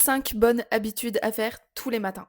5 bonnes habitudes à faire tous les matins.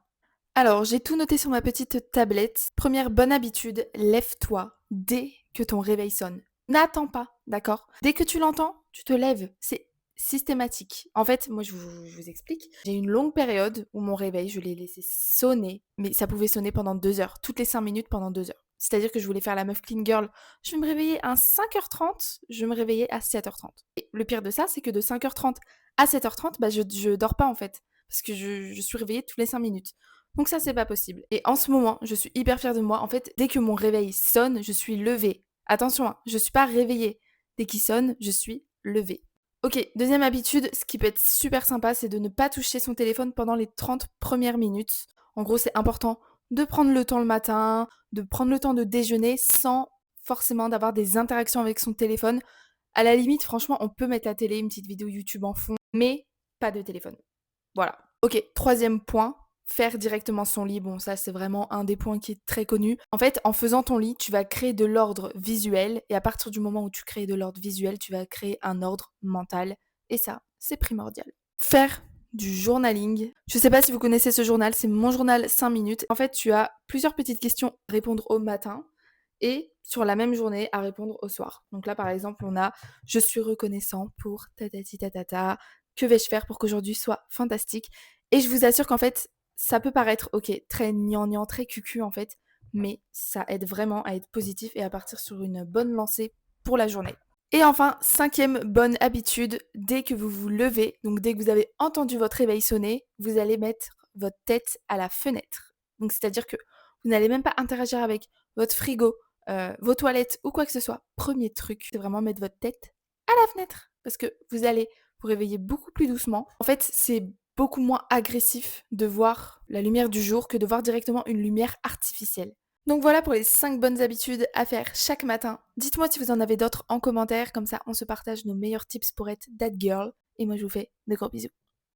Alors, j'ai tout noté sur ma petite tablette. Première bonne habitude, lève-toi dès que ton réveil sonne. N'attends pas, d'accord? Dès que tu l'entends, tu te lèves. C'est systématique. En fait, moi, je vous explique. J'ai une longue période où mon réveil, je l'ai laissé sonner, mais ça pouvait sonner pendant 2 heures, toutes les 5 minutes pendant 2 heures. C'est-à-dire que je voulais faire la meuf clean girl. Je vais me réveiller à 5h30, je me réveillais à 7h30. Et le pire de ça, c'est que de 5h30 à 7h30, bah, je dors pas en fait. Parce que je suis réveillée toutes les 5 minutes. Donc ça, c'est pas possible. Et en ce moment, je suis hyper fière de moi. En fait, dès que mon réveil sonne, je suis levée. Attention, hein, je suis pas réveillée. Dès qu'il sonne, je suis levée. Ok, deuxième habitude, ce qui peut être super sympa, c'est de ne pas toucher son téléphone pendant les 30 premières minutes. En gros, c'est important de prendre le temps le matin, de prendre le temps de déjeuner sans forcément d'avoir des interactions avec son téléphone. À la limite, franchement, on peut mettre la télé, une petite vidéo YouTube en fond, mais pas de téléphone. Voilà. Ok, troisième point, faire directement son lit. Bon, ça, c'est vraiment un des points qui est très connu. En fait, en faisant ton lit, tu vas créer de l'ordre visuel. Et à partir du moment où tu crées de l'ordre visuel, tu vas créer un ordre mental. Et ça, c'est primordial. Faire du journaling. Je sais pas si vous connaissez ce journal, c'est mon journal 5 minutes. En fait, tu as plusieurs petites questions à répondre au matin et sur la même journée à répondre au soir. Donc là, par exemple, on a je suis reconnaissant pour tatati tatata. Que vais-je faire pour qu'aujourd'hui soit fantastique? Et je vous assure qu'en fait, ça peut paraître, ok, très gnangnan, très cucu en fait, mais ça aide vraiment à être positif et à partir sur une bonne lancée pour la journée. Et enfin, cinquième bonne habitude, dès que vous vous levez, donc dès que vous avez entendu votre réveil sonner, vous allez mettre votre tête à la fenêtre. Donc c'est-à-dire que vous n'allez même pas interagir avec votre frigo, vos toilettes ou quoi que ce soit. Premier truc, c'est vraiment mettre votre tête à la fenêtre parce que vous allez vous réveiller beaucoup plus doucement. En fait, c'est beaucoup moins agressif de voir la lumière du jour que de voir directement une lumière artificielle. Donc voilà pour les 5 bonnes habitudes à faire chaque matin. Dites-moi si vous en avez d'autres en commentaire, comme ça on se partage nos meilleurs tips pour être that girl. Et moi je vous fais de gros bisous.